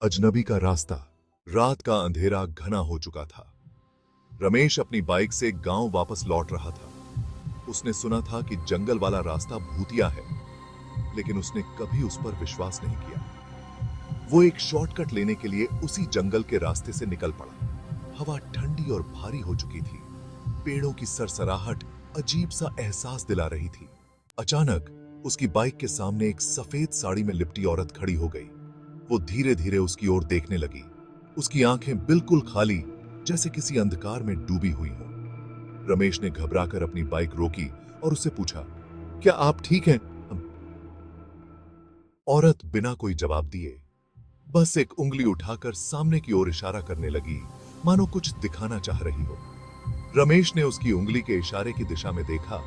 अजनबी का रास्ता। रात का अंधेरा घना हो चुका था। रमेश अपनी बाइक से गांव वापस लौट रहा था। उसने सुना था कि जंगल वाला रास्ता भूतिया है, लेकिन उसने कभी उस पर विश्वास नहीं किया। वो एक शॉर्टकट लेने के लिए उसी जंगल के रास्ते से निकल पड़ा। हवा ठंडी और भारी हो चुकी थी। पेड़ों की सरसराहट अजीब सा एहसास दिला रही थी। अचानक उसकी बाइक के सामने एक सफेद साड़ी में लिपटी औरत खड़ी हो गई। वो धीरे धीरे उसकी ओर देखने लगी। उसकी आंखें बिल्कुल खाली, जैसे किसी अंधकार में डूबी हुई हो। रमेश ने घबराकर अपनी बाइक रोकी और उससे पूछा, क्या आप ठीक हैं? औरत बिना कोई जवाब दिए बस एक उंगली उठाकर सामने की ओर इशारा करने लगी, मानो कुछ दिखाना चाह रही हो। रमेश ने उसकी उंगली के इशारे की दिशा में देखा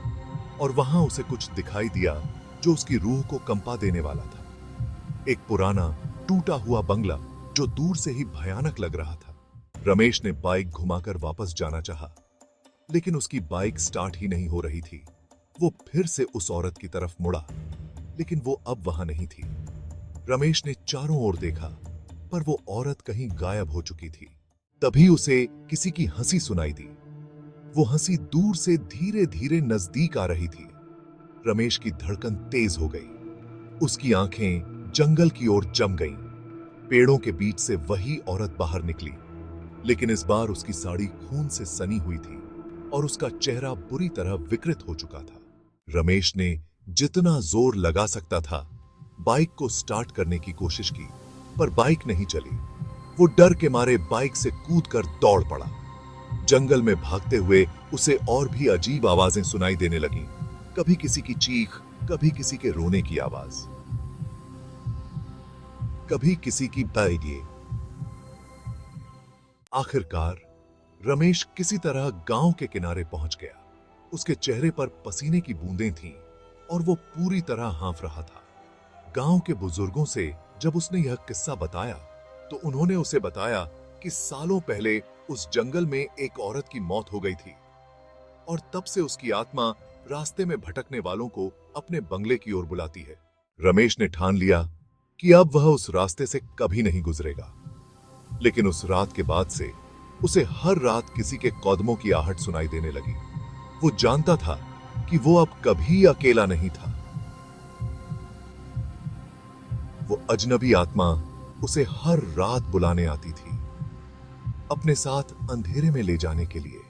और वहां उसे कुछ दिखाई दिया जो उसकी रूह को कंपा देने वाला था। एक पुराना टूटा हुआ बंगला जो दूर से ही भयानक लग रहा था। रमेश ने बाइक घुमाकर वापस जाना चाहा, लेकिन उसकी बाइक स्टार्ट ही नहीं हो रही थी। वो फिर से उस औरत की तरफ मुड़ा, लेकिन वो अब वहां नहीं थी। रमेश ने चारों ओर देखा, पर वो औरत कहीं गायब हो चुकी थी। तभी उसे किसी की हंसी सुनाई दी। वो हंसी दूर से धीरे धीरे नजदीक आ रही थी। रमेश की धड़कन तेज हो गई। उसकी आंखें जंगल की ओर जम गईं। पेड़ों के बीच से वही औरत बाहर निकली, लेकिन इस बार उसकी साड़ी खून से सनी हुई थी और उसका चेहरा बुरी तरह विकृत हो चुका था। रमेश ने जितना जोर लगा सकता था बाइक को स्टार्ट करने की कोशिश की, पर बाइक नहीं चली। वो डर के मारे बाइक से कूदकर दौड़ पड़ा। जंगल में भागते हुए उसे और भी अजीब आवाजें सुनाई देने लगीं। कभी किसी की चीख, कभी किसी के रोने की आवाज, कभी किसी की बाइगे। आखिरकार रमेश किसी तरह गांव के किनारे पहुंच गया। उसके चेहरे पर पसीने की बूंदें थीं और वो पूरी तरह हांफ रहा था। गांव के बुजुर्गों से जब उसने यह किस्सा बताया, तो उन्होंने उसे बताया कि सालों पहले उस जंगल में एक औरत की मौत हो गई थी और तब से उसकी आत्मा रास्ते में भटकने वालों को अपने बंगले की ओर बुलाती है। रमेश ने ठान लिया कि अब वह उस रास्ते से कभी नहीं गुजरेगा। लेकिन उस रात के बाद से उसे हर रात किसी के कदमों की आहट सुनाई देने लगी। वो जानता था कि वो अब कभी अकेला नहीं था। वो अजनबी आत्मा उसे हर रात बुलाने आती थी, अपने साथ अंधेरे में ले जाने के लिए।